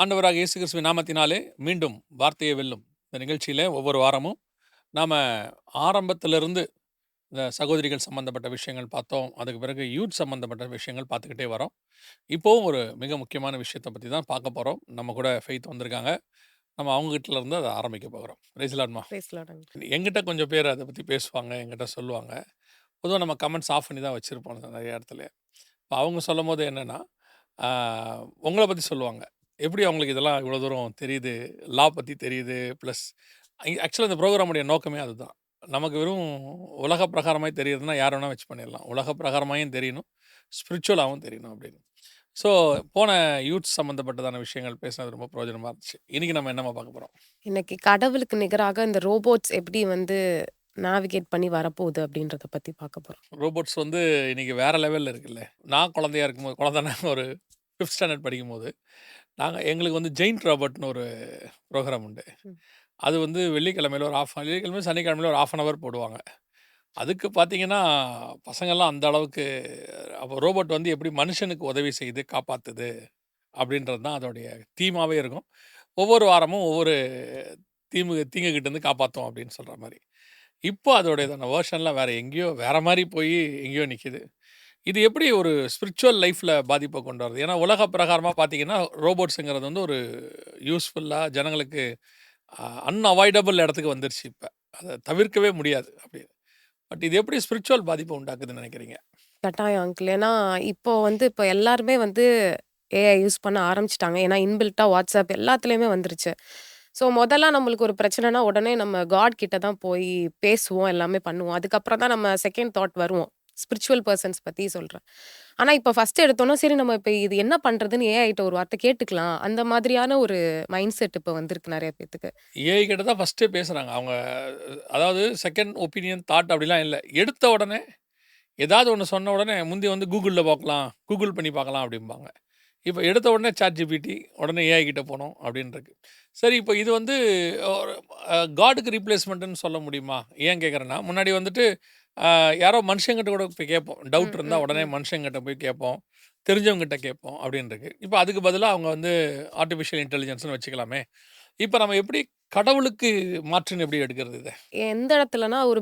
ஆண்டவராக இயேசு கிறிஸ்துவின் நாமத்தினாலே மீண்டும் வார்த்தையை வெல்லும் இந்த நிகழ்ச்சியில் ஒவ்வொரு வாரமும் நாம் ஆரம்பத்திலிருந்து இந்த சகோதரிகள் சம்மந்தப்பட்ட விஷயங்கள் பார்த்தோம். அதுக்கு பிறகு யூத் சம்மந்தப்பட்ட விஷயங்கள் பார்த்துக்கிட்டே வரோம். இப்போவும் ஒரு மிக முக்கியமான விஷயத்தை பற்றி தான் பார்க்க போகிறோம். நம்ம கூட ஃபெய்த் வந்திருக்காங்க. நம்ம அவங்ககிட்ட இருந்து அதை ஆரம்பிக்க போகிறோம். பிரைஸ்லாட்மா. Praise lord uncle. எங்கிட்ட கொஞ்சம் பேர் அதை பற்றி பேசுவாங்க, எங்கிட்ட சொல்லுவாங்க. பொதுவாக நம்ம கமெண்ட்ஸ் ஆஃப் பண்ணி தான் வச்சுருப்போம் நிறைய இடத்துல. இப்போ அவங்க சொல்லும் போது என்னென்னா, உங்களை பற்றி சொல்லுவாங்க. எப்படி அவங்களுக்கு இதெல்லாம் இவ்வளோ தூரம் தெரியுது, லா பற்றி தெரியுது, ப்ளஸ் ஆக்சுவலாக இந்த ப்ரோக்ராமுடைய நோக்கமே அதுதான். நமக்கு வெறும் உலக பிரகாரமாய் தெரியுதுன்னா யார் வேணால் வச்சு பண்ணிடலாம். உலக பிரகாரமாயும் தெரியணும், ஸ்பிரிச்சுவலாகவும் தெரியணும் அப்படின்னு. ஸோ போன யூத் சம்மந்தப்பட்டதான விஷயங்கள் பேசினது ரொம்ப பிரயோஜனமாக இருந்துச்சு. இன்றைக்கி நம்ம என்னம்மா பார்க்க போகிறோம்? இன்னைக்கு கடவுளுக்கு நிகராக இந்த ரோபோட்ஸ் எப்படி வந்து நேவிகேட் பண்ணி வரப்போகுது அப்படின்றத பத்தி பார்க்க போறோம். ரோபோட்ஸ் வந்து இன்றைக்கி வேறு லெவலில் இருக்குல்ல. நான் குழந்தையா இருக்கும்போது, குழந்தைன்னா ஒரு 5th ஸ்டாண்டர்ட் படிக்கும்போது, எங்களுக்கு வந்து ஜெயின்ட் ராபர்ட்னு ஒரு ப்ரோக்ராம் உண்டு. ம். அது வந்து வெள்ளிக்கிழமையில ஒரு வெள்ளிக்கிழமை சனிக்கிழமையில ஒரு 1/2 ஹவர் போடுவாங்க. அதுக்கு பார்த்தீங்கன்னா, பசங்கள்லாம் அந்த அளவுக்கு அப்போ ரோபோட் வந்து எப்படி மனுஷனுக்கு உதவி செய்து காப்பாத்துது அப்படின்றது தான் அதோடைய தீமாவே இருக்கும். ஒவ்வொரு வாரமும் ஒவ்வொரு தீங்குகிட்டேருந்து காப்பாத்தும் அப்படின்னு சொல்ற மாரி. இப்போ அதோடையதான வெர்ஷன்லாம் வேற எங்கேயோ வேற மாரி போய் எங்கேயோ நிக்குது. இது எப்படி ஒரு ஸ்பிரிச்சுவல் லைஃப்ல பாதிப்பை கொண்டு வருது? ஏன்னா உலக பிரகாரமா பார்த்தீங்கன்னா, ரோபோட்ஸுங்கிறது வந்து ஒரு யூஸ்ஃபுல்லா ஜனங்களுக்கு அன்அவாய்டபிள் இடத்துக்கு வந்துருச்சு இப்ப. அத தவிர்க்கவே முடியாது அப்படின்னு. பட் இது எப்படி ஸ்பிரிச்சுவல் பாதிப்பை உண்டாக்குதுன்னு நினைக்கிறீங்க? கட்டாயம் அங்கிள். ஏன்னா இப்போ எல்லாருமே வந்து ஏஐ யூஸ் பண்ண ஆரம்பிச்சிட்டாங்க. ஏன்னா இன்பில்ட்டா வாட்ஸ்அப் எல்லாத்துலேயுமே வந்துருச்சு. ஸோ முதல்ல நம்மளுக்கு ஒரு பிரச்சனைனா உடனே நம்ம காட் கிட்ட தான் போய் பேசுவோம், எல்லாமே பண்ணுவோம். அதுக்கப்புறம் தான் நம்ம செகண்ட் தாட் வருவோம். ஸ்பிரிச்சுவல் பர்சன்ஸ் பத்தி சொல்றேன். ஆனா இப்போ ஃபர்ஸ்ட் எடுத்தோம்னா, சரி நம்ம இப்போ இது என்ன பண்றதுன்னு ஏஐ கிட்ட ஒரு வார்த்தை கேட்டுக்கலாம். அந்த மாதிரியான ஒரு மைண்ட் செட் இப்போ வந்திருக்கு நெறைய பேத்துக்கு. ஏஐ கிட்ட தான் ஃபர்ஸ்ட்டே பேசுறாங்க. அவங்க அதாவது செகண்ட் ஒப்பீனியன், தாட் அப்படிலாம் இல்ல. எடுத்த உடனே ஏதாவது ஒண்ணு சொன்ன உடனே முந்தி வந்து கூகுள்ல பார்க்கலாம், கூகுள் பண்ணி பார்க்கலாம் அப்படிம்பாங்க. இப்ப எடுத்த உடனே ChatGPT, உடனே ஏஐ கிட்ட போணும் அப்படின்னு இருக்கு. சரி, இப்போ இது வந்து ஒரு காடுக்கு ரீப்ளேஸ்மெண்ட்டுன்னு சொல்ல முடியுமா? ஏன் கேட்குறேன்னா, முன்னாடி வந்துட்டு யாரோ மனுஷங்கிட்ட கூட போய் கேட்போம். டவுட் ம், இருந்தா ம், உடனே ம். மனுஷங்கிட்ட போய் கேட்போம். தெரிஞ்சவங்ககிட்ட கேட்போம் அப்படின்னு இருக்கு. இப்போ அதுக்கு பதிலா அவங்க வந்து ஆர்ட்டிஃபிஷியல் இன்டெலிஜென்ஸ்ன்னு வச்சுக்கலாமே. இப்போ நம்ம எப்படி கடவுளுக்கு மாற்றுன்னு எப்படி எடுக்கிறது இத? எந்த இடத்துலனா ஒரு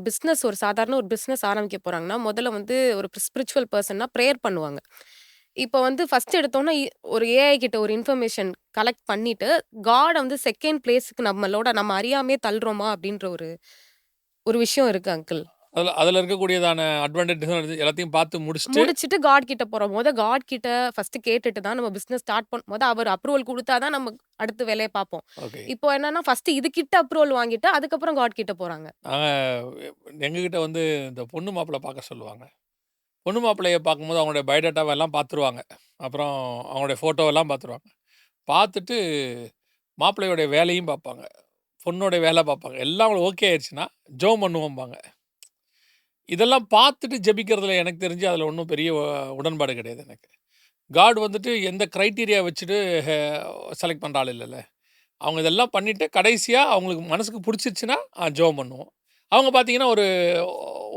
சாதாரண ஒரு பிசினஸ் ஆரம்பிக்க போறாங்கன்னா, முதல்ல வந்து ஒரு ஸ்பிரிச்சுவல் பெர்சன்னா பிரேயர் பண்ணுவாங்க. இப்போ வந்து ஃபர்ஸ்ட் எடுத்தோனே ஒரு ஏஐ கிட்ட ஒரு இன்ஃபர்மேஷன் கலெக்ட் பண்ணிட்டு, காட வந்து செகண்ட் பிளேஸ்க்கு நம்ம அறியாமயே தள்ளுறோமா அப்படின்ற ஒரு ஒரு விஷயம் இருக்கு அங்கிள். அதுல இருக்கக்கூடியதான அட்வான்டேஜ் எல்லாத்தையும் பார்த்து முடிச்சுட்டு முடிச்சுட்டு காட் கிட்ட போறோம். காட் கிட்ட ஃபர்ஸ்ட் கேட்டுட்டு தான் நம்ம பிசினஸ் ஸ்டார்ட் அவர் அப்ரூவல் குடுத்தா தான் நம்ம அடுத்த வேலைய பார்ப்போம். ஓகே. இப்போ என்னன்னா ஃபர்ஸ்ட் இது கிட்ட அப்ரூவல் வாங்கிட்டு, அதுக்கப்புறம் காட் கிட்ட போறாங்க. நாங்க எங்ககிட்ட வந்து இந்த பொண்ணு மாப்பிள்ளை பார்க்க சொல்லுவாங்க. பொண்ணு மாப்பிள்ளைய பார்க்கும்போது அவங்களுடைய பயோடேட்டாவ எல்லாம் பார்த்துருவாங்க. அப்புறம் அவங்களுடைய ஃபோட்டோவெல்லாம் பார்த்துருவாங்க. பார்த்துட்டு மாப்பிள்ளையோடைய வேலையும் பார்ப்பாங்க. பொண்ணோடைய வேலை பார்ப்பாங்க. எல்லாம் அவங்களுக்கு ஓகே ஆயிருச்சுன்னா, ஜெபம் பண்ணுவோம்பாங்க. இதெல்லாம் பார்த்துட்டு ஜெபிக்கிறதுல எனக்கு தெரிஞ்சு அதில ஒண்ணும் பெரிய உடன்பாடு கிடையாது எனக்கு. காட் வந்துட்டு எந்த கிரைட்டீரியா வச்சுட்டு செலக்ட் பண்ற ஆள் இல்லல்ல. அவங்க இதெல்லாம் பண்ணிட்டு கடைசியா அவங்களுக்கு மனசுக்கு புடிச்சிருச்சுன்னா, ஜெபம் பண்ணுவோம். அவங்க பார்த்தீங்கன்னா,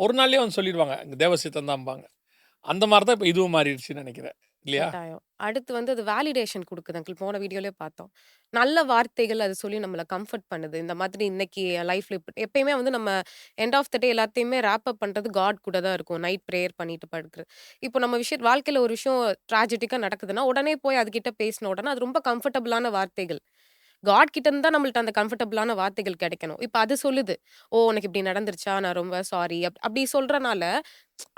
ஒரு நாள்லயே வந்து சொல்லிருவாங்க. தேவ சித்தம் தான்பாங்க. அந்த மாரி தான் இப்ப இதுவும் மாறிடுச்சுன்னு நெனைக்கிறேன். இல்லையா? கட்டாயம். அடுத்து வந்து அது வேலிடேஷன் குடுக்குது அங்கிள். போன வீடியோலயே பார்த்தோம். நல்ல வார்த்தைகள் அது சொல்லி நம்மள கம்ஃபர்ட் பண்ணுது. இந்த மாதிரி இன்னைக்கு லைஃப்ல எப்பயுமே வந்து நம்ம எண்ட் ஆஃப் த டே எல்லாத்தையுமே ராப் அப் பண்றது காட் கூட தான் இருக்கும். நைட் பிரேயர் பண்ணிட்டு படுக்குறது. இப்போ நம்ம வாழ்க்கையில ஒரு விஷயம் ட்ராஜடிக்கா நடக்குதுன்னா, உடனே போய் அதுகிட்ட பேசின உடனே அது ரொம்ப கம்ஃபர்டபுளான வார்த்தைகள். காட் கிட்ட இருந்து தான் நம்மள்ட்ட அந்த கம்ஃபர்டபுளான வார்த்தைகள் கிடைக்கணும். இப்ப அது சொல்லுது. "ஓ! உனக்கு இப்படி நடந்துருச்சா? நான் ரொம்ப சாரி." அப்படி சொல்றனால,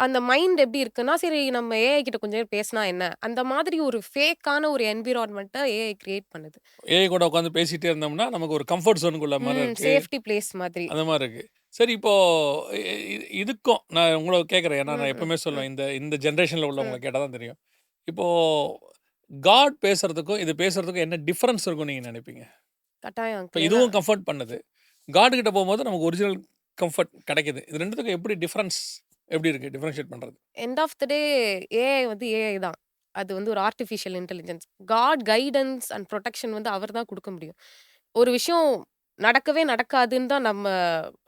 அந்த மைண்ட் எப்படி இருக்குன்னா, சரி நம்ம ஏஐ கிட்ட கொஞ்ச நேரம் பேசினா என்ன? அந்த மாதிரி ஒரு ஃபேக்கான ஒரு என்விரான்மென்ட்ட ஏஐ கிரியேட் பண்ணுது. ஏஐ கூட உட்காந்து பேசிட்டே இருந்தோம்னா, நமக்கு ஒரு கம்ஃபோர்ட் ஜோனுக்குள்ள மாரி இருக்கு. சேஃப்டி பிளேஸ் மாதிரி. அந்த மாரி இருக்கு. சரி, இப்போ இ இ இதுக்கும் நான் உங்கள கேட்கிறேன். ஏன்னா ம், நான் ம், எப்பவுமே ம், சொல்லுவேன். இந்த இந்த ஜெனரேஷன்ல உள்ளவங்கள ம். கேட்டா தான் தெரியும். இப்போ காட் பேசுறதுக்கும், இது பேசுறதுக்கும் என்ன டிஃபரன்ஸ் இருக்கும்னு நீங்க நினைப்பீங்க? கட்டாயம் இப்ப அங்கிள். ஏன்னா இதுவும் கம்ஃபோர்ட் பண்ணுது. காட் கிட்ட போம்போது நமக்கு ஒரிஜினல் கம்ஃபோர்ட் கிடைக்குது. இது 2த்துக்கும் எப்படி டிஃபரன்ஸ் எப்படி இருக்கு? டிஃபரன்ஷியேட் பண்றது? End of the day AI வந்து ஏஐ தான். அது வந்து ஒரு artificial intelligence. God guidance and protection வந்து அவர் தான் குடுக்க முடியும். ஒரு விஷயம் நடக்கவே நடக்காதுன்னு தான் நம்ம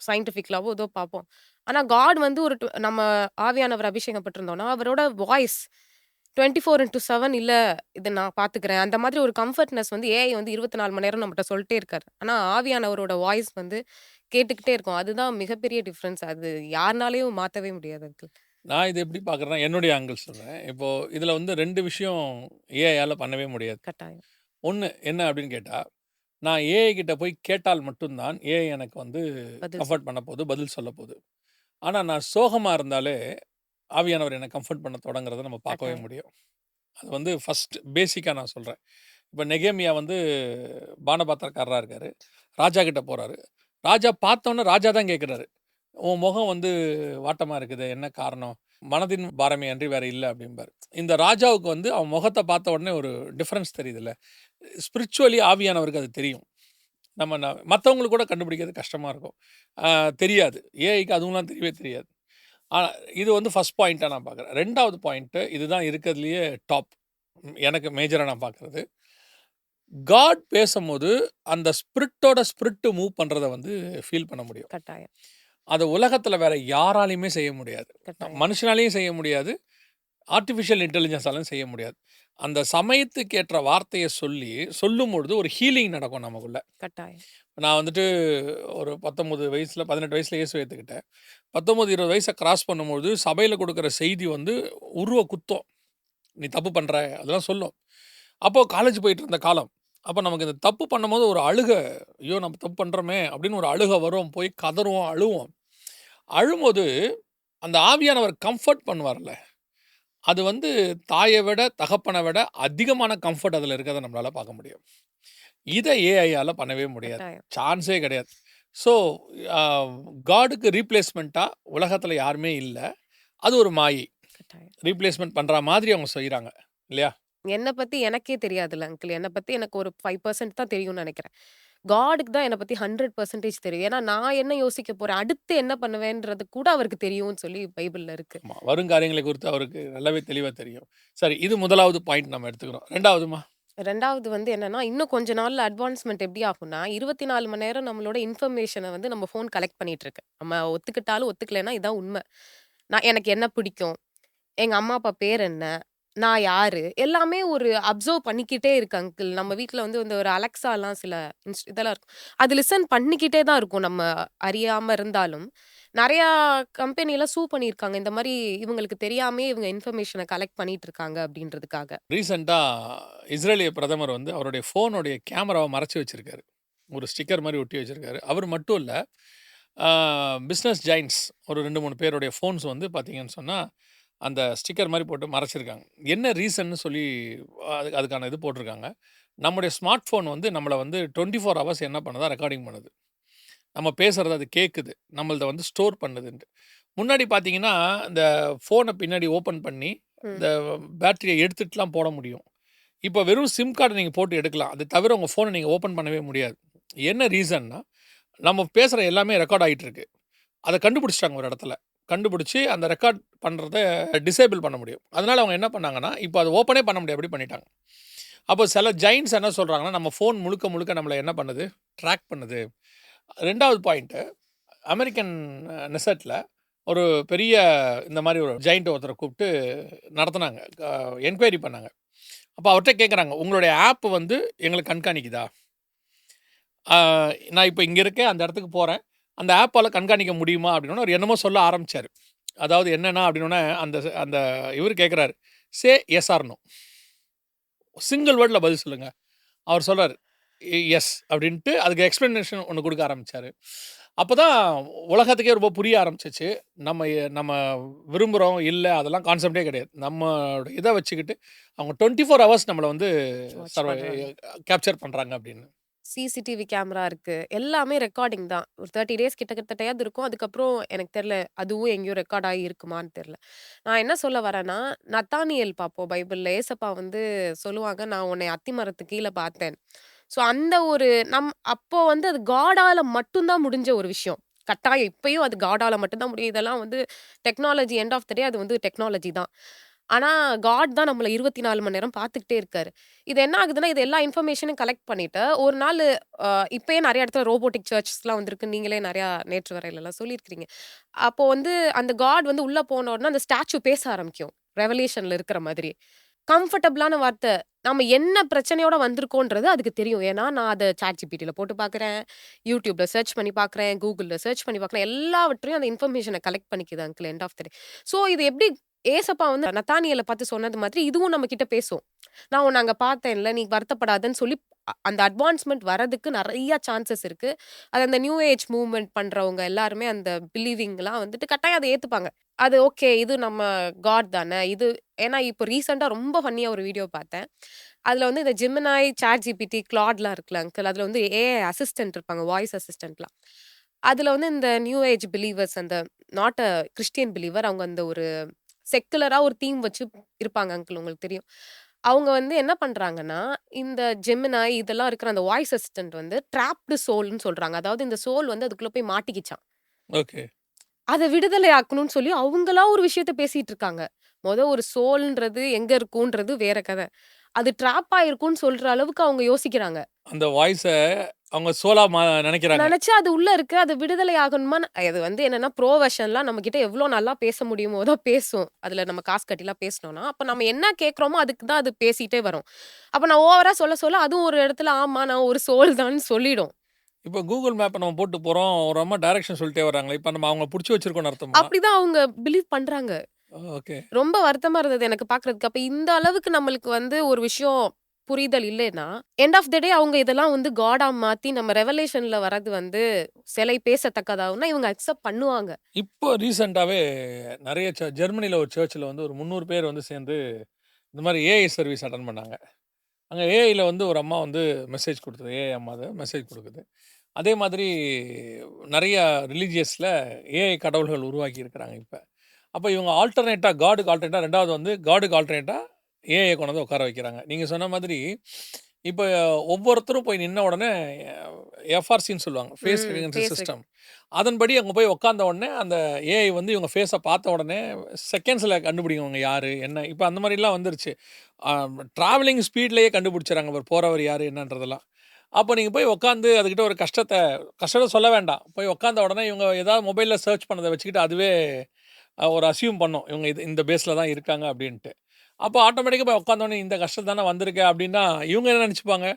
சயின்டிஃபிக்கலாவோ ஏதோ பார்ப்போம். ஆனா காட் வந்து நம்ம ஆவியானவர் அபிஷேகம் பெற்றிருந்தோம்னா, அவரோட வாய்ஸ் 24/7 இல்ல இத நான் பார்த்துக்கிறேன். அந்த மாதிரி ஒரு கம்ஃபர்ட்னஸ் வந்து ஏஐ வந்து 24 மணி நேரம் நம்மட்ட சொல்ட்டே இருக்காரு. ஆனா ஆவியானவரோட வாய்ஸ் வந்து கேட்டுக்கிட்டே இருக்கும். அதுதான் மிகப்பெரிய டிஃபரன்ஸ். அது யாருனாலயும் மாத்தவே முடியாது அங்கிள். நான் இத எப்படி பார்க்குறேன்னா, என்னுடைய ஆங்கிள் சொல்றேன். இப்போ இதில வந்து 2 விஷயம் ஏஐயால பண்ணவே முடியாது. கட்டாயம். 1 என்ன அப்படின்னு கேட்டா, நான் ஏஐ கிட்ட போய் கேட்டால் மட்டும் தான் ஏஐ எனக்கு வந்து பதில் சொல். கம்ஃபர்ட் பண்ண போது, பதில் சொல்ல போது. ஆனா நான் சோகமா இருந்தாலே, ஆவியானவர் என்ன கம்ஃபர்ட் பண்ண தொடங்குறத நம்ம பார்க்கவே கட்டாயம். முடியும். அது வந்து ஃபர்ஸ்ட் பேசிக்கா நான் சொல்றேன். இப்ப நெகேமியா வந்து பானபாத்திரக்காரரா இருக்காரு. ராஜா கிட்ட போறாரு. ராஜா பார்த்தோனே ராஜா தான் கேட்குறாரு. "உன் முகம் வந்து வாட்டமா இருக்குதே, என்ன காரணம்? மனதின் பாரமே அன்றி வேற இல்ல" அப்படிம்பாரு. இந்த ராஜாவுக்கு வந்து அவன் முகத்த பார்த்த உடனே ஒரு டிஃபரன்ஸ் தெரியுதுல்ல. ஸ்பிரிச்சுவலி ஆவியானவருக்கு அது தெரியும். மத்தவங்களுக்கு கூட கண்டுபிடிக்கிறது கஷ்டமா இருக்கும். அ தெரியாது. ஏஐக்கு அதுவும்லாம் தெரியவே தெரியாது. ஆனா இது வந்து ஃபர்ஸ்ட் பாயிண்ட்டா நான் பார்க்குறேன். 2வது பாயிண்ட்டு இதுதான் இருக்கிறதுலயே டாப். எனக்கு மேஜரா நான் பார்க்குறது. காட் பேசம்போது, அந்த ஸ்பிரிட்டோட ஸ்பிரிட் மூவ் பண்றத வந்து ஃபீல் பண்ண முடியும். கட்டாயம். அத உலகத்தில வேற யாராலயுமே செய்ய முடியாது. கட்டாயம். மனுஷனாலயும் செய்ய முடியாது. ஆர்ட்டிஃபிஷியல் இன்டெலிஜென்ஸாலும் செய்ய முடியாது. அந்த சமயத்துக்கு ஏற்ற வார்த்தைய சொல்லும்பொழுது ஒரு ஹீலிங் நடக்கும் நமக்குள்ள. கட்டாயம். நான் வந்துட்டு ஒரு 19 வயசுல 18 வயசுல இயேசுவ ஏத்துக்கிட்டேன். 19, 20 வயச கிராஸ் பண்ணும்பொழுது சபையில குடுக்குற செய்தி வந்து உருவ குத்தும். "நீ தப்பு பண்ற" அதெல்லாம் சொல்லும். அப்போ காலேஜ் போயிட்டு இருந்த காலம். அப்போ நமக்கு இந்த தப்பு பண்ணும்போது ஒரு அழுக, "ஐயோ! நம்ம தப்பு பண்றோமே!" அப்படின்னு ஒரு அழுக வரும். போய் கதறுவோம், அழுவோம். அழும்போது அந்த ஆவியானவர் கம்ஃபர்ட் பண்ணுவார்ல, அது வந்து தாய விட, தகப்பன விட அதிகமான கம்ஃபர்ட் அதில இருக்கிறத நம்மளால பார்க்க முடியும். இத ஏஐயால பண்ணவே முடியாது. கட்டாயம். சான்ஸே கிடையாது. ஸோ, அ காடுக்கு ரீப்ளேஸ்மென்ட்டா உலகத்தில யாருமே இல்ல. அது ஒரு மாயை. கட்டாயம். ரீப்ளேஸ்மென்ட் பண்றா மாதிரி அவங்க செய்றாங்க. இல்லையா? என்ன பத்தி எனக்கே தெரியாதுல்ல அங்கிள். என்ன பத்தி எனக்கு ஒரு 5% தான் தெரியும்னு நெனைக்கிறேன். காடுக்கு தான் என்ன பத்தி 100% தெரியும். ஏன்னா நான் என்ன யோசிக்க போறேன், அடுத்து என்ன பண்ணுவேன்றது கூட அவருக்கு தெரியும்னு சொல்லி பைபிள்ல இருக்கு. ஆமா. வருங்காரியங்களை குறித்து அவருக்கு நல்லாவே தெளிவா தெரியும். சரி, இது 1வது பாயிண்ட் நம்ம எடுத்துக்கிறோம். 2வதுமா? 2வது வந்து என்னன்னா, இன்னும் கொஞ்ச நாள்ல அட்வான்ஸ்மென்ட் எப்படி ஆகும்னா, 24 மணி நேரம் நம்மளோட இன்ஃபர்மேஷன வந்து நம்ம ஃபோன் கலெக்ட் பண்ணிட்டு இருக்கு. நம்ம ஒத்துக்கிட்டாலும், ஒத்துக்கலைன்னா இதான் உண்ம. எனக்கு என்ன பிடிக்கும்? எங்க அம்மா, அப்பா பேர் என்ன? நான் யாரு? எல்லாமே ஒரு அப்சர்வ் பண்ணிக்கிட்டே இருக்கு அங்கிள். நம்ம வீட்ல வந்து இந்த ஒரு அலெக்ஸாலாம் சில இதெல்லாம் இருக்கும். அது லிசன் பண்ணிக்கிட்டே தான் இருக்கும் நம்ம அறியாம இருந்தாலும். நெறையா கம்பெனிலாம் சூ பண்ணியிருக்காங்க. இந்த மாரி இவங்களுக்கு தெரியாமயே இவங்க இன்ஃபர்மேஷன கலெக்ட் பண்ணிட்டு இருக்காங்க அப்டின்றதுக்காக. ரீசென்ட்டா இஸ்ரேலிய பிரதமர் வந்து அவருடைய ஃபோனுடைய கேமராவ மறைச்சு வச்சிருக்காரு. ஒரு ஸ்டிக்கர் மாரி ஒட்டி வச்சிருக்காரு. அவர் மட்டும் இல்ல, ஆ பிசினஸ் ஜெயண்ட்ஸ் ஒரு 2, 3 பேருடைய ஃபோன்ஸ் வந்து பார்த்தீங்கன்னு சொன்னா, அந்த ஸ்டிக்கர் மாரி போட்டு மறைச்சிருக்காங்க. என்ன ரீசன்னு சொல்லி அதுக்கான இது போட்டிருக்காங்க. நம்முடைய ஸ்மார்ட் ஃபோன் வந்து நம்மள வந்து 24 ஹவர்ஸ் என்ன பண்ணுதா ரெக்கார்டிங் பண்ணுது. நம்ம பேசுறத அது கேட்குது. நம்மள்த வந்து ஸ்டோர் பண்ணுதுன்ட்டு. முன்னாடி பார்த்தீங்கன்னா, இந்த ஃபோன பின்னாடி ஓப்பன் பண்ணி, ம். இந்த பேட்டரிய எடுத்துட்டுலாம் போட முடியும். இப்ப வெறும் சிம் கார்ட நீங்க போட்டு எடுக்கலாம். அது தவிர உங்க ஃபோன நீங்க ஓப்பன் பண்ணவே முடியாது. என்ன ரீசன்னா, நம்ம பேசுற எல்லாமே ரெக்கார்ட் ஆயிட்டு இருக்கு. அத கண்டுபிடிச்சுட்டாங்க ஒரு இடத்துல. கண்டுபிடிச்சு அந்த ரெக்கார்ட் பண்றத டிசேபிள் பண்ண முடியும். அதனால அவங்க என்ன பண்ணாங்கன்னா, இப்ப அத ஓப்பனே பண்ண முடியாதபடி பண்ணிட்டாங்க. அப்போ சில ஜெயண்ட்ஸ் என்ன சொல்றாங்கன்னா, நம்ம ஃபோன் முழுக்க முழுக்க நம்மள என்ன பண்ணுது? ட்ராக் பண்ணுது. 2வது பாயிண்ட்டு அமெரிக்கன் நெசட்ல ஒரு பெரிய இந்த மாரி ஒரு ஜெயண்ட் ஒருத்தர கூப்ட்டு நடத்துனாங்க. என்குயரி பண்ணாங்க. அப்ப அவர்ட்ட கேட்குறாங்க, "உங்களுடைய ஆப் வந்து எங்கள கண்காணிக்குதா? ஆ நான் இப்ப இங்க இருக்கேன், அந்த இடத்துக்கு போறேன். அந்த ஆப்பால கண்காணிக்க முடியுமா?" அப்படின்னோனே அவர் என்னமோ சொல்ல ஆரம்பிச்சாரு. அதாவது என்னன்னா அப்படின்னோனே, அந்த அந்த இவரு கேட்குறாரு, "say yes or no. Single வேர்ட்ல பதில் சொல்லுங்க." அவர் சொல்றாரு, எஸ்" அப்படின்ட்டு அதுக்கு எக்ஸ்ப்ளனேஷன் ஒண்ணு குடுக்க ஆரம்பிச்சாரு. அப்பதான் உலகத்துக்கே ரொம்ப புரிய ஆரம்பிச்சுச்சு. நம்ம விரும்புறோம், இல்ல அதெல்லாம் கான்செப்ட்டே கிடையாது. நம்மோட இத வச்சுக்கிட்டு அவங்க 24 ஹவர்ஸ் நம்மள வந்து வாட்ச் பண்றாங்க. கேப்சர் பண்றாங்க அப்படின்னு. சிசிடிவி கேமரா இருக்கு. எல்லாமே ரெக்கார்டிங் தான். ஒரு 30 டேஸ் கிட்டத்தட்டயாவது இருக்கும். அதுக்கப்புறம் எனக்கு தெரியல. அதுவும் எங்கேயோ ரெக்கார்ட் ஆகி இருக்குமான்னு தெரியல. நான் என்ன சொல்ல வரேன்னா, நத்தானியேல் பார்ப்போம் பைபிள்ல. ஏசப்பா வந்து சொல்லுவாங்க, "நான் உன்னை அத்திமரத்துக்கு கீழ பார்த்தேன்." ஸோ அந்த ஒரு அப்போ வந்து அது காடால மட்டும் தான் முடிஞ்ச ஒரு விஷயம். கட்டாயம் இப்பயும் அது காடால மட்டும் தான் முடியும். இதெல்லாம் வந்து டெக்னாலஜி எண்ட் ஆஃப் த டே அது வந்து டெக்னாலஜி தான். ஆனா காட் தான் நம்மள 24 மணி நேரம் பார்த்துக்கிட்டே இருக்காரு. இது என்ன ஆகுதுன்னா, இது எல்லா இன்ஃபர்மேஷனையும் கலெக்ட் பண்ணிட்டு, ஒரு நாளு இப்பயே நெறைய இடத்துல ரோபோட்டிக் சர்ச்சஸ்லாம் வந்திருக்கு. நீங்களே நெறையா நேற்று வரையிலலாம் சொல்லியிருக்கிறீங்க. அப்போ வந்து அந்த காட் வந்து உள்ள போன உடனே அந்த ஸ்டாச்சு பேச ஆரம்பிக்கும். ரெவலேஷன்ல இருக்கிற மாதிரி. கம்ஃபர்டபுளான வார்த்தை. நாம என்ன பிரச்சனையோட வந்திருக்கோன்றது அதுக்கு தெரியும். ஏன்னா, நான் அத ChatGPTல போட்டு பார்க்குறேன். YouTubeல சர்ச் பண்ணி பார்க்குறேன். Googleல சர்ச் பண்ணி பார்க்குறேன். எல்லாவற்றையும் அந்த இன்ஃபர்மேஷன கலெக்ட் பண்ணிக்குது uncle end of the day. So இது எப்படி ஏசப்பா வந்து நத்தானியேல பார்த்து சொன்னது மாதிரி, இதுவும் நம்ம கிட்ட பேசும். நான் உன்ன அங்க பார்த்தேன்ல, நீ வருத்தப்படாதன்னு சொல்லி அந்த அட்வான்ஸ்மென்ட் வரதுக்கு நெறைய சான்சஸ் இருக்கு. அது அந்த நியூ ஏஜ் மூவ்மென்ட் பண்றவங்க எல்லாருமே அந்த பிலீவிங்லாம் வந்துட்டு கட்டாயம் அத ஏத்துப்பாங்க. அது ஓகே. இது நம்ம காட் தானே. இது ஏன்னா இப்போ ரீசென்ட்டா ரொம்ப ஃபன்னியா ஒரு வீடியோ பார்த்தேன். அதுல வந்து இந்த ஜெமினாய், ChatGPT, Claudeலாம் இருக்குல்ல அங்கிள். அதுல வந்து ஏஐ அசிஸ்டன்ட் இருப்பாங்க. வாய்ஸ் அசிஸ்டன்ட்லாம். அதுல வந்து இந்த நியூ ஏஜ் பிலீவர்ஸ் அந்த நாட் அ கிறிஸ்டியன் பிலீவர் அவங்க அந்த ஒரு செக்குலரா ஒரு தீம் வச்சு இருப்பாங்க அங்கிள் உங்களுக்கு தெரியும். அவங்க வந்து என்ன பண்றாங்கன்னா, இந்த ஜெமினாய் இதெல்லாம் இருக்கிற அந்த வாய்ஸ் அசிஸ்டன்ட் வந்து ட்ராப்டு சோல்ன்னு சொல்றாங்க. அதாவது இந்த சோல் வந்து அதுக்குள்ள போய் மாட்டிக்கிச்சாம். ஓகே. அத விடுதலை ஆக்கணும்னு சொல்லி அவங்களா ஒரு விஷயத்த பேசிட்டு இருக்காங்க. ஒரு சோல்ன்றது எங்க இருக்குன்றது வேற கத. அது ட்ராப் ஆயிருக்கும்னு சொல்ற அளவுக்கு அவங்க யோசிக்கிறாங்க. அந்த வாய்ஸ அவங்க சோலா நெனைக்கிறாங்க. நெனச்சா அது உள்ள இருக்கு. அது விடுதலை ஆகணுமா அது வந்து என்னன்னா, ப்ரோ வெர்ஷன்லாம் நம்மகிட்ட எவ்ளோ நல்லா பேச முடியுமோ தான் பேசும். அதுல நம்ம காசு கட்டிலாம் பேசினோம்னா, அப்ப நம்ம என்ன கேட்கிறோமோ அதுக்கு தான் அது பேசிட்டே வரும். அப்ப நான் ஓவரா சொல்ல சொல்ல அதுவும் ஒரு இடத்துல ஆமா நான் ஒரு சோல் தான்னு சொல்லிடும். இப்ப Google மேப்ப நம்ம போட்டு போறோம். ஒரு அம்மா டைரக்ஷன் சொல்லிட்டே வராங்களே! இப்ப நம்ம அவங்கள புடிச்சு வச்சிருக்கோம்னு அர்த்தமா? அப்படிதான் அவங்க பிலீவ் பண்றாங்க. ஓகே. ரொம்ப வருத்தமா இருந்தது எனக்கு பார்க்குறதுக்கு. அப்ப இந்த அளவுக்கு நம்மளுக்கு வந்து ஒரு விஷயம் புரிதல் இல்லைன்னா, எண்ட் ஆஃப் த டே அவங்க இதெல்லாம் வந்து காடா மாத்தி நம்ம ரெவலேஷன்ல வர்றது வந்து சிலை பேசத்தக்கதாகும்னா இவங்க அக்செப்ட் பண்ணுவாங்க. இப்போ ரீசென்ட்டாவே நெறைய ஜெர்மனில ஒரு சர்ச்ல வந்து ஒரு 300 பேர் வந்து சேர்ந்து இந்த மாரி ஏஐ சர்வீஸ் அட்டெண்ட் பண்ணாங்க. அங்க ஏஐல வந்து ஒரு அம்மா வந்து மெசேஜ் குடுத்தது. ஏஐ அம்மா தான் மெசேஜ் குடுக்குது. அதே மாதிரி நெறைய ரிலிஜியஸ்ல ஏஐ கடவுள்கள் உருவாக்கி இருக்கிறாங்க இப்ப. அப்ப இவங்க ஆல்டர்னேட்டா காடுக்கு ஆல்டர்னேட்டா 2வது வந்து காடுக்கு ஆல்டர்னேட்டா ஏஐ கொண்டு வந்து உட்கார வைக்கிறாங்க. நீங்க சொன்ன மாதிரி இப்ப ஒவ்வொருத்தரும் போய் நின்ன உடனே எஃப்ஆர்சின்னு சொல்லுவாங்க. Face recognition base system. அதன்படி அங்க போய் உட்கார்ந்த உடனே அந்த ஏஐ வந்து இவங்க ஃபேஸ பார்த்த உடனே செகண்ட்ஸ்ல கண்டுபிடிக்கும் இவங்க யாரு? என்ன? இப்ப அந்த மாரிலாம் வந்துருச்சு. அ டிராவலிங் ஸ்பீட்லயே கண்டுபிடிச்சுறாங்க. போறவர் யாரு? என்னன்றதெல்லாம். அப்போ நீங்க போய் உட்காந்து அதுகிட்ட ஒரு கஷ்டத்த சொல்ல வேண்டாம். போய் உட்காந்த உடனே இவங்க ஏதாவது மொபைல்ல சர்ச் பண்ணத வச்சுக்கிட்டு அதுவே ஒரு அஸ்யூம் பண்ணும். இவங்க இந்த பேஸ்ல தான் இருக்காங்க அப்டின்ட்டு. அப்போ ஆட்டோமேட்டிக்கா போய் உட்காந்த உடனே இந்த கஷ்டம் தானே வந்திருக்கு அப்டின்னா, இவங்க என்ன நெனச்சுப்பாங்க?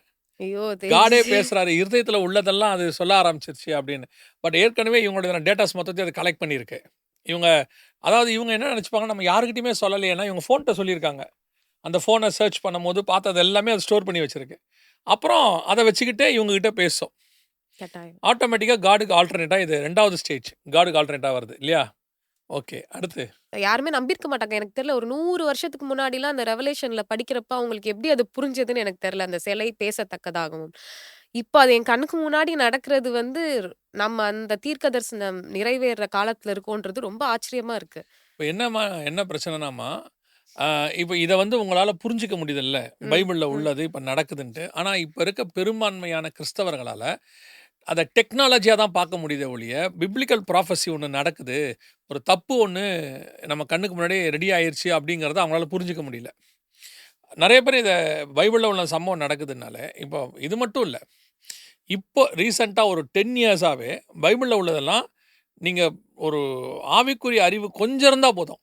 ஐயோ! காடே பேசுறாரு. இருதயத்தில உள்ளதெல்லாம் அது சொல்ல ஆரம்பிச்சுருச்சு அப்படின்னு. பட் ஏற்கனவே இவங்களுடைய டேட்டாஸ் மொத்தத்தையும் அது கலெக்ட் பண்ணியிருக்கு. இவங்க அதாவது இவங்க என்ன நெனச்சுப்பாங்கன்னா, நம்ம யார்கிட்டயுமே சொல்லலையேன்னா, இவங்க ஃபோன்ட்ட சொல்லியிருக்காங்க. அந்த ஃபோன சர்ச் பண்ணும்போது பார்த்தது எல்லாமே அது ஸ்டோர் பண்ணி வச்சிருக்கு. அப்புறம் அத வச்சுக்கிட்டே இவங்க கிட்ட பேசும். கட்டாயம். ஆட்டோமேட்டிக்கா காடுக்கு ஆல்டர்னேட்டா இது 2வது ஸ்டேஜ். காடுக்கு ஆல்டர்னேட்டா வருது இல்லையா? ஓகே. அடுத்து யாருமே நம்பியிருக்க மாட்டாங்க. எனக்கு தெரியல ஒரு 100 வருஷத்துக்கு முன்னாடிலாம் அந்த ரெவலேஷன்ல படிக்கிறப்ப அவங்களுக்கு எப்படி அது புரிஞ்சதுன்னு எனக்கு தெரியல. அந்த சிலை பேசத்தக்கதாகவும். இப்ப அது என் கண்ணுக்கு முன்னாடி நடக்கிறது வந்து நம்ம அந்த தீர்க்க தரிசனம் நிறைவேறுற காலத்துல இருக்கோன்றது ரொம்ப ஆச்சரியமா இருக்கு. இப்ப என்ன பிரச்சனைனாம்மா, இப்ப இத வந்து உங்களால புரிஞ்சுக்க முடியுதுல்ல. ம், பைபிள்ல ம். உள்ளது இப்ப நடக்குதுன்ட்டு. ஆனா இப்ப இருக்க பெரும்பான்மையான கிறிஸ்தவர்களால அத டெக்னாலஜியா தான் பார்க்க முடியுதே ஒழிய, பிப்ளிக்கல் ப்ராஃபஸி ஒண்ணு நடக்குது. ஒரு தப்பு ஒண்ணு நம்ம கண்ணுக்கு முன்னாடியே ரெடி ஆயிருச்சு அப்படிங்கிறத அவங்களால புரிஞ்சுக்க முடியல. நெறைய பேர் இத பைபிள்ல உள்ள சம்பவம் நடக்குதுனால, இப்போ இது மட்டும் இல்ல. இப்போ ரீசென்ட்டா ஒரு 10 இயர்ஸாவே பைபிள்ல உள்ளதெல்லாம் நீங்க ஒரு ஆவிக்குரிய அறிவு கொஞ்சம் இருந்தா போதும்.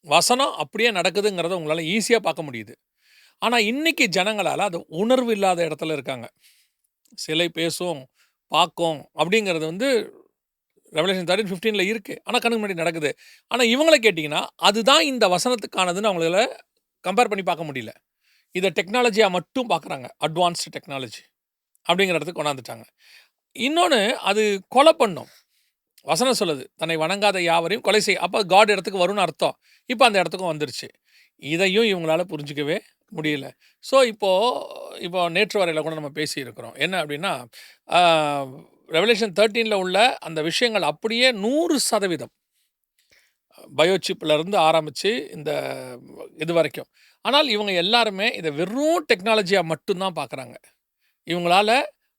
வசனம் அப்படியே நடக்குதுங்கிறத உங்களால ஈஸியா பார்க்க முடியுது. ஆனா இன்னைக்கு ஜனங்களால அது உணர்வு இல்லாத இடத்துல இருக்காங்க. சிலை பேசும், பார்க்கும் அப்படிங்கிறது வந்து ரெவலேஷன் 13:15ல இருக்கு. ஆனா கண்ணுக்கு முன்னாடி நடக்குது. ஆனா இவங்கள கேட்டீங்கன்னா, அதுதான் இந்த வசனத்துக்கானதுன்னு அவங்களால கம்பேர் பண்ணி பார்க்க முடியல. இத டெக்னாலஜியா மட்டும் பார்க்குறாங்க. அட்வான்ஸ்டு டெக்னாலஜி அப்படிங்கிற இடத்துக்கு கொண்டாந்துட்டாங்க. இன்னொன்னு அது கொலை பண்ணும். வசனம் சொல்லுது. தன்னை வணங்காத யாவரையும் கொலை செய். அப்ப காட் இடத்துக்கு வரும்னு அர்த்தம். இப்ப அந்த இடத்துக்கும் வந்துருச்சு. இதையும் இவங்களால புரிஞ்சுக்கவே முடியல. ஸோ இப்போ நேற்று வரையில கூட நம்ம பேசியிருக்கிறோம். என்ன அப்படின்னா, ஆ ரெவலேஷன் 13ல உள்ள அந்த விஷயங்கள் அப்படியே 100% பயோசிப்ல இருந்து ஆரம்பிச்சு இந்த இது வரைக்கும். ஆனால் இவங்க எல்லாருமே இத வெறும் டெக்னாலஜியா மட்டும் தான் பார்க்குறாங்க. இவங்களால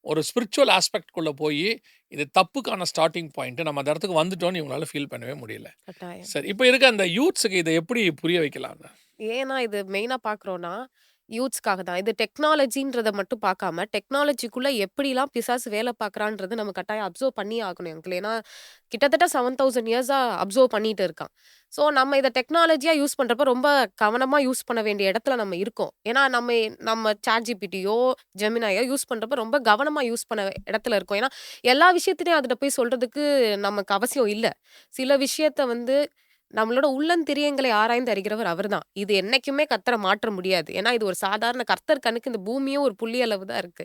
ஒரு ஸ்பிரிச்சுவல் ஆஸ்பெக்ட் குள்ள போயி, இது தப்புக்கான ஸ்டார்ட்டிங் பாயிண்ட். நம்ம அந்த இடத்துக்கு வந்துட்டோம்னு இவங்களால ஃபீல் பண்ணவே முடியல. கட்டாயம். சரி, இப்ப இருக்க அந்த யூத்ஸுக்கு இத எப்படி புரிய வைக்கலாம்னு? ஏன்னா இது மெயினா பார்க்குறோம்னா, யூத்ஸ்க்காக தான். இது டெக்னாலஜின்றத மட்டும் பார்க்காம, டெக்னாலஜிக்குள்ள எப்படிலாம் பிசாசு வேல பார்க்குறான்றது நம்ம கட்டாயம் அப்சர்வ் பண்ணியே ஆகணும் அங்கிள். ஏன்னா, கிட்டத்தட்ட 7000 இயர்ஸா அப்சர்வ் பண்ணிட்டு இருக்கான். ஸோ நம்ம இத டெக்னாலஜியா யூஸ் பண்றப்ப ரொம்ப கவனமா யூஸ் பண்ண வேண்டிய இடத்துல நம்ம இருக்கோம். ஏன்னா நம்ம ChatGPTயோ, Geminiயோ யூஸ் பண்றப்ப ரொம்ப கவனமா யூஸ் பண்ண இடத்துல இருக்கோம். ஏன்னா எல்லா விஷயத்திலயும் அதுட்ட போய் சொல்றதுக்கு நமக்கு அவசியம் இல்ல. சில விஷயத்த வந்து நம்மளோட உள்ளந்திரியங்களை ஆராய்ந்து அறிகிறவர் அவர்தான். இது என்னைக்குமே கர்த்தர மாற்ற முடியாது. ஏன்னா இது ஒரு சாதாரண கர்த்தர் கண்ணுக்கு இந்த பூமியும் ஒரு புள்ளி அளவு தான் இருக்கு.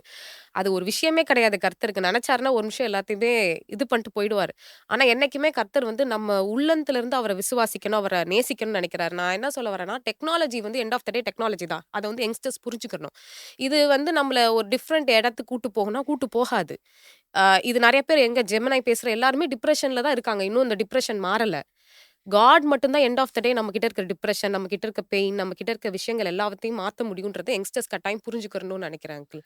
அது ஒரு விஷயமே கிடையாது கர்த்தருக்கு. நெனச்சாருன்னா ஒரு நிமிஷம் எல்லாத்தையுமே இது பண்ணிட்டு போயிடுவாரு. ஆனா என்னைக்குமே கர்த்தர் வந்து நம்ம உள்ளத்துல இருந்து அவர விசுவாசிக்கணும், அவர நேசிக்கணும்னு நெனைக்கிறாரு. நான் என்ன சொல்ல வரேன்னா, டெக்னாலஜி வந்து end of the day technology தான். அத வந்து யங்ஸ்டர்ஸ் புரிஞ்சுக்கணும். இது வந்து நம்மள ஒரு டிஃபரண்ட் இடத்துக்கு கூட்டு போகும்னா, கூட்டு போகாது. இது நெறைய பேர் எங்க ஜெமினி பேசுற எல்லாருமே டிப்ரஷன்ல தான் இருக்காங்க. இன்னும் இந்த டிப்ரஷன் மாறல. காட் மட்டும் தான் எண்ட் ஆஃப் த டே நம்ம கிட்ட இருக்கிற டிப்ரஷன், நம்ம கிட்ட இருக்க பெயின், நம்ம கிட்ட இருக்க விஷயங்கள் எல்லாவத்தையும் மாத்த முடியும்ன்றத யங்ஸ்டர்ஸ் கட்டாயம் புரிஞ்சுக்கணும்னு நெனைக்கிறேன் அங்கிள்.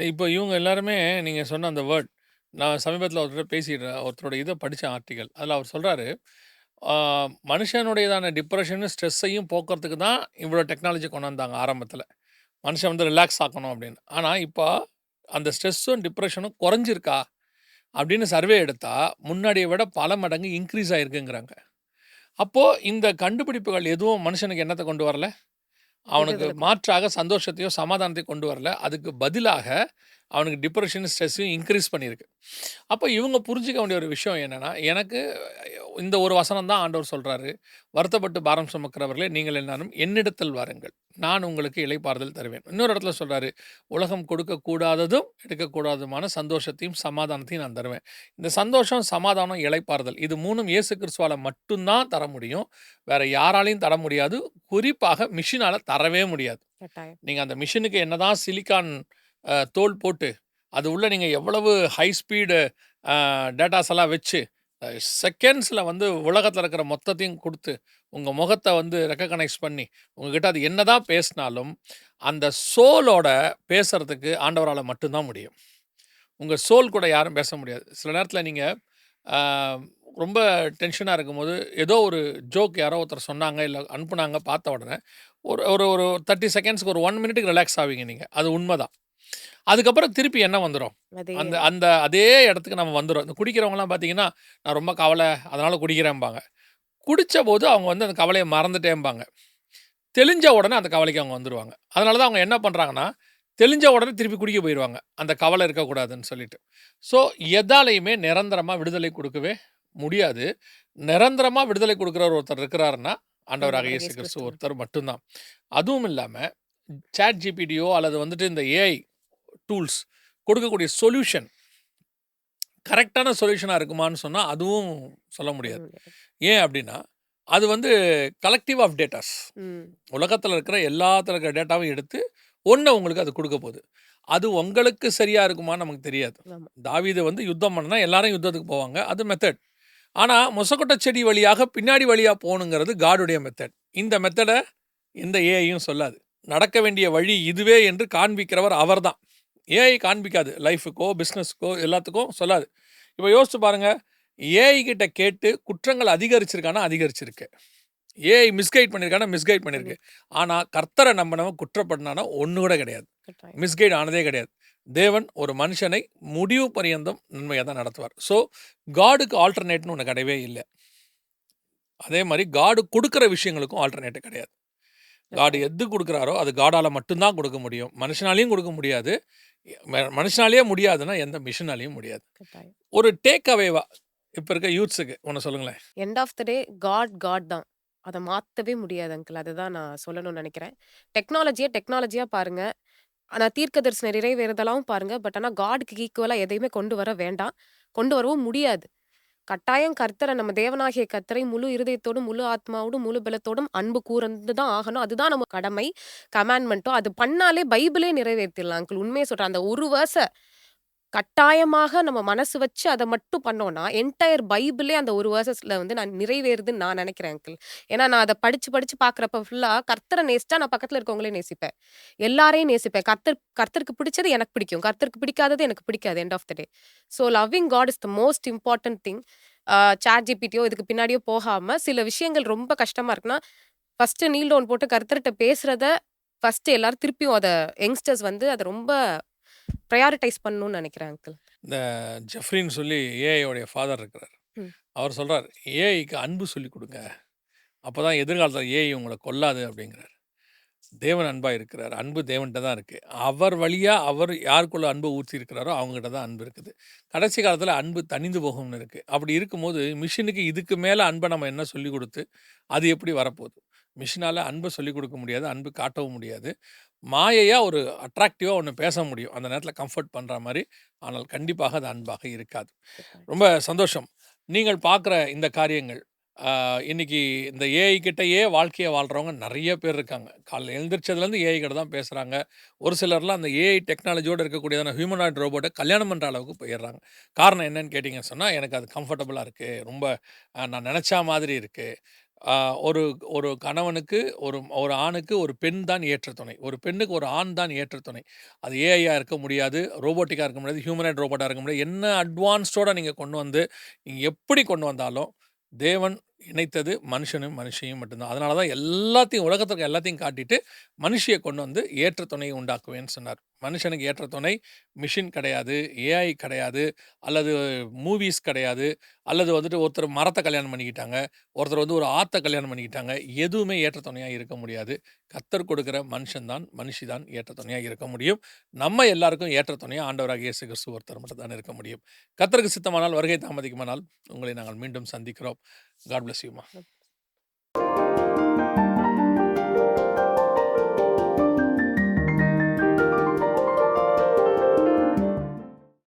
இப்போ இவங்க எல்லாருமே நீங்க சொன்ன அந்த வேர்ட், நான் சமீபத்தில ஒருத்தர்ட்ட ஒருத்தரோட இத படிச்சேன் ஆர்டிக்கல். அதில அவர் சொல்றாரு, ஆ மனுஷனுடையதான டிப்ரஷனும், ஸ்ட்ரெஸ்ஸையும் போக்குறதுக்கு தான் இவ்வளோ டெக்னாலஜி கொண்டு வந்தாங்க ஆரம்பத்தில. மனுஷன் வந்து ரிலாக்ஸ் ஆக்கணும் அப்படின்னு. ஆனா, இப்போ அந்த ஸ்ட்ரெஸ்ஸும், டிப்ரஷனும் குறைஞ்சிருக்கா? அப்படின்னு சர்வே எடுத்தா, முன்னாடிய விட பல மடங்கு இன்க்ரீஸ் ஆயிருக்குங்கிறாங்க. அப்போ இந்த கண்டுபிடிப்புகள் எதுவும் மனுஷனுக்கு என்னத்த கொண்டு வரல? அவனுக்கு விடுதல குடு மாற்றாக சந்தோஷத்தையோ, சமாதானத்தையும் கொண்டு வரல. அதுக்கு பதிலாக அவனுக்கு டிப்ரஷன், ஸ்ட்ரெஸ்ஸையும் இன்க்ரீஸ் பண்ணியிருக்கு. அப்ப இவங்க புரிஞ்சுக்க வேண்டிய ஒரு விஷயம் என்னன்னா, எனக்கு இந்த ஒரு வசனம் தான் ஆண்டவர் சொல்றாரு. "வருத்தப்பட்டு பாரம் சுமக்கிறவர்களே, நீங்கள் எல்லாரும் என்னிடத்தில் வாருங்கள். நான் உங்களுக்கு இளைப்பாறுதல் தருவேன்." இன்னொரு இடத்துல சொல்றாரு, "உலகம் கொடுக்கக்கூடாததும், எடுக்கக்கூடாததுமான சந்தோஷத்தையும், சமாதானத்தையும் நான் தருவேன்." இந்த சந்தோஷம், சமாதானம், இளைப்பாறுதல் இது 3ம் இயேசு கிறிஸ்துவால மட்டும் தான் தர முடியும். வேற யாராலயும் தர முடியாது. குறிப்பாக மிஷினால தரவே முடியாது. கட்டாயம். நீங்க அந்த மிஷினுக்கு என்னதான் சிலிக்கான் தோல் போட்டு, அது உள்ள நீங்க எவ்வளவு ஹை ஸ்பீடு டேட்டாஸ் எல்லாம் வச்சு, செகண்ட்ஸ்ல வந்து உலகத்துல இருக்கிற மொத்தத்தையும் குடுத்து, உங்க முகத்த வந்து ரெகக்னைஸ் பண்ணி, உங்ககிட்ட அது என்னதான் பேசினாலும், அந்த சோலோட பேசுறதுக்கு ஆண்டவரால மட்டும் தான் முடியும். உங்க சோல் கூட யாரும் பேச முடியாது. சில நேரத்துல நீங்க ஆ ரொம்ப டென்ஷனா இருக்கும்போது, ஏதோ ஒரு ஜோக் யாரோ ஒருத்தர் சொன்னாங்க, இல்ல அனுப்புனாங்க பார்த்த உடனே, ஒரு ஒரு ஒரு 30 செகண்ட்ஸ்க்கு ஒரு 1 மினிட்டுக்கு ரிலாக்ஸ் ஆவீங்க நீங்க. அது உண்மதான். அதுக்கப்புறம் திருப்பி என்ன வந்துரும்? அதே அந்த அந்த அதே இடத்துக்கு நம்ம வந்துரும். இந்த குடிக்கிறவங்கலாம் பார்த்தீங்கன்னா, "நான் ரொம்ப கவல, அதனால குடிக்கிறேன்பாங்க." குடிச்சபோது அவங்க வந்து அந்த கவலைய மறந்துட்டேன்பாங்க. தெளிஞ்ச உடனே அந்த கவலைக்கு அவங்க வந்துருவாங்க. அதனால தான் அவங்க என்ன பண்றாங்கன்னா, தெளிஞ்ச உடனே திருப்பி குடிக்க போயிருவாங்க. அந்த கவலை இருக்கக்கூடாதுன்னு சொல்லிட்டு. ஸோ, எதாலயுமே நிரந்தரமா விடுதலை குடுக்கவே முடியாது. நிரந்தரமா விடுதலை குடுக்கிறவர் ஒருத்தர் இருக்கிறாருன்னா, ஆண்டவராக ஆண்டவராகிய இயேசு இயேசு கிறிஸ்து கிறிஸ்து. ஒருத்தர் மட்டும் தான். அதுவும் இல்லாம ChatGPTயோ அல்லது வந்துட்டு இந்த ஏஐ டூல்ஸ் கொடுக்கக்கூடிய சொல்யூஷன் கரெக்ட்டான சொல்யூஷனா இருக்குமான்னு சொன்னா, அதுவும் சொல்ல முடியாது. ம். ஏன் அப்டின்னா, அது வந்து கலெக்டிவ் ஆஃப் டேட்டாஸ். ம். உலகத்துல இருக்கிற எல்லாத்துல இருக்கிற டேட்டாவும் எடுத்து, உங்களுக்கு அது குடுக்க போது. அது உங்களுக்கு சரியா இருக்குமான்னு நமக்கு தெரியாது. ஆமா. தாவீது வந்து யுத்தம் பண்ணா எல்லாரும் யுத்தத்துக்கு போவாங்க. அது மெத்தட். ஆனா, மொசக்கொட்டை செடி வழியாக பின்னாடி வழியா போணுங்கிறது காடுடைய மெத்தட். இந்த மெத்தட எந்த ஏஐயும் சொல்லாது. நடக்க வேண்டிய வழி இதுவே என்று காண்பிக்கிறவர் அவர்தான். ஏஐ காண்பிக்காது. லைஃப்‌க்கோ, பிசினஸ்‌க்கோ எல்லாத்துக்கும் சொல்லாது. இப்ப யோசிச்சு பாருங்க. ஏஐ கிட்ட கேட்டு குற்றங்கள் அதிகரிச்சிருக்கான்னா அதிகரிச்சிருக்கு. ஏஐ மிஸ்கைட் பண்ணியிருக்கான்னா மிஸ்கைட் பண்ணியிருக்கு. பண்ணிருக்கு. ஆனா, கர்த்தர நம்பினவன் குற்றப்படுனான்னா ஒண்ணு கூட கிடையாது. கட்டாயம். மிஸ்கைட் ஆனதே கிடையாது. தேவன் ஒரு மனுஷனை முடிவு பரியந்தம் நன்மையா தான் நடத்துவார். ஸோ, காடுக்கு ஆல்டர்னேட்ன்னு ஒண்ணு கிடையவே இல்ல. அதே மாரி காடு குடுக்குற விஷயங்களுக்கும் ஆல்டர்னேட் கிடையாது. காட் கட்டாயம். எது குடுக்குறாரோ, அது காடால மட்டும் தான் குடுக்க முடியும். மனுஷனாலயும் குடுக்க முடியாது. மனுஷனாலயே முடியாதுன்னா, எந்த மிஷினாலயும் முடியாது. கட்டாயம். ஒரு டேக் அவேவா இப்ப இருக்க யூத்ஸுக்கு ஒண்ணு சொல்லுங்களேன். End of the day God தான். அத மாத்தவே முடியாது அங்கிள். அதுதான் நான் சொல்லணும்னு நெனைக்கிறேன். டெக்னாலஜியா பாருங்க. ஆனா தீர்க்கதரிசன நிறைவேறுதலாவும் பாருங்க. பட் ஆனா காட்க்கு ஈக்குவலா எதையுமே கொண்டு வர வேண்டாம். கொண்டு வரவும் முடியாது. கட்டாயம் கர்த்தர நம்ம தேவனாகிய கர்த்தரை முழு இருதயத்தோடும், முழு ஆத்மாவோடும், முழு பலத்தோடும் அன்பு கூர்ந்து தான் ஆகணும். அதுதான் நம்ம கடமை, கமாண்ட்மெண்ட்டும். அது பண்ணாலே பைபிளே நிறைவேத்திடலாம் அங்கிள். உண்மைய சொல்றேன். அந்த ஒரு வேர்ஸ கட்டாயமாக நம்ம மனசு வச்சு அத மட்டும் பண்ணோம்னா, என்டயர் பைபிளே அந்த ஒரு வேர்ஸஸ்ல வந்து நான் நிறைவேறுதுன்னு நான் நெனைக்கிறேன் அங்கிள். ஏன்னா நான் அத படிச்சு, படிச்சு பார்க்குறப்ப ஃபுல்லா கர்த்தர நேசிச்சா நான் பக்கத்துல இருக்கவங்களையும் நேசிப்பேன். எல்லாரையும் நேசிப்பேன். கர்த்தருக்கு பிடிச்சது எனக்கு பிடிக்கும். கர்த்தருக்கு பிடிக்காதது எனக்கு பிடிக்காது. End of the day. So loving God is the most important thing. ChatGPTயோ இதுக்கு பின்னாடியோ போகாம, சில விஷயங்கள் ரொம்ப கஷ்டமா இருக்குன்னா, ஃபர்ஸ்ட்டு நீல் டவுன் போட்டு கர்த்தர்ட்ட பேசுறத ஃபர்ஸ்ட்டு எல்லாரும் திருப்பியும் யங்ஸ்டர்ஸ் வந்து அத ரொம்ப பிரையாரிடைஸ் பண்ணணும்னு நெனைக்கிறேன் அங்கிள். இந்த ஜெஃப்ரின்னு சொல்லி ஏஐ உடைய ஃபாதர் இருக்கிறார். ம். அவர் சொல்றார், "ஏஐக்கு அன்பு சொல்லிக் குடுங்க. அப்பதான் எதிர்காலத்தில ஏஐ உங்கள கொல்லாது அப்படிங்கிறாரு. தேவன் அன்பா இருக்கிறார். அன்பு தேவன்ட்ட தான் இருக்கு. அவர் வழியா அவர் யாருக்குள்ள அன்பு ஊத்தியிருக்கிறாரோ அவங்ககிட்ட தான் அன்பு இருக்குது. கடைசி காலத்தில அன்பு தணிந்து போகும்னு இருக்கு. அப்படி இருக்கும்போது மிஷினுக்கு இதுக்கு மேல அன்ப நம்ம என்ன சொல்லிக் குடுத்து, அது எப்படி வரப்போது? மிஷினால அன்ப சொல்லிக் குடுக்க முடியாது. அன்பு காட்டவும் முடியாது. மாயையா ஒரு அட்ராக்டிவா ஒண்ணு பேச முடியும். அந்த நேரத்தில கம்ஃபோர்ட் பண்ற மாரி. ஆனால் கண்டிப்பாக அது அன்பாக இருக்காது. ரொம்ப சந்தோஷம். நீங்கள் பார்க்குற இந்த காரியங்கள், இன்னைக்கு இந்த ஏஐ கிட்டயே வாழ்க்கைய வாழ்றவங்க நெறைய பேர் இருக்காங்க. காலைல எழுந்திரிச்சதுலேருந்து ஏஐ கிட்ட தான் பேசுறாங்க. ஒரு சிலர்லாம் அந்த ஏஐ டெக்னாலஜியோட இருக்கக்கூடியதான ஹியூமனாய்டு ரோபோட்ட கல்யாணம் பண்ற அளவுக்கு போயிர்றாங்க. காரணம் என்னன்னு கேட்டீங்கன்னு சொன்னா, எனக்கு அது கம்ஃபர்டபுளா இருக்கு. ரொம்ப நான் நெனச்சா மாதிரி இருக்கு. அ ஒரு ஒரு கணவனுக்கு ஒரு ஒரு ஆணுக்கு ஒரு பெண் தான் ஏற்ற துணை. ஒரு பெண்ணுக்கு ஒரு ஆண் தான் ஏற்ற துணை. அது ஏஐயா இருக்க முடியாது. ரோபோட்டிக்கா இருக்க முடியாது. ஹியூமனாய்டு ரோபோட்டா இருக்க முடியாது. என்ன அட்வான்ஸ்டோட நீங்க கொண்டு வந்து, நீங்க எப்படி கொண்டு வந்தாலும், தேவன் இணைத்தது மனுஷனும், மனுஷியும் மட்டும் தான். அதனால தான் எல்லாத்தையும் உலகத்துல இருக்க எல்லாத்தையும் காட்டிட்டு, மனுஷிய கொண்டு வந்து ஏற்ற துணையை உண்டாக்குவேன்னு சொன்னார். மனுஷனுக்கு ஏற்ற துணை மிஷின் கிடையாது, ஏஐ கிடையாது, அல்லது மூவிஸ் கிடையாது, அல்லது வந்துட்டு ஒருத்தர் மரத்த கல்யாணம் பண்ணிக்கிட்டாங்க, ஒருத்தர் வந்து ஒரு ஆத்த கல்யாணம் பண்ணிக்கிட்டாங்க. எதுவுமே ஏற்ற துணையா இருக்க முடியாது. கர்த்தர் கொடுக்கிற மனுஷன் தான், மனுஷி தான் ஏற்ற துணையா இருக்க முடியும். நம்ம எல்லாருக்கும் ஏற்ற துணையா ஆண்டவராகிய இயேசு கிறிஸ்து ஒருத்தர் மட்டும் தான் இருக்க முடியும். கர்த்தருக்கு சித்தமானால் வருகை தாமதிக்குமானால், உங்களை நாங்கள் மீண்டும் சந்திக்கிறோம். காட் பிளஸ் யூ மா.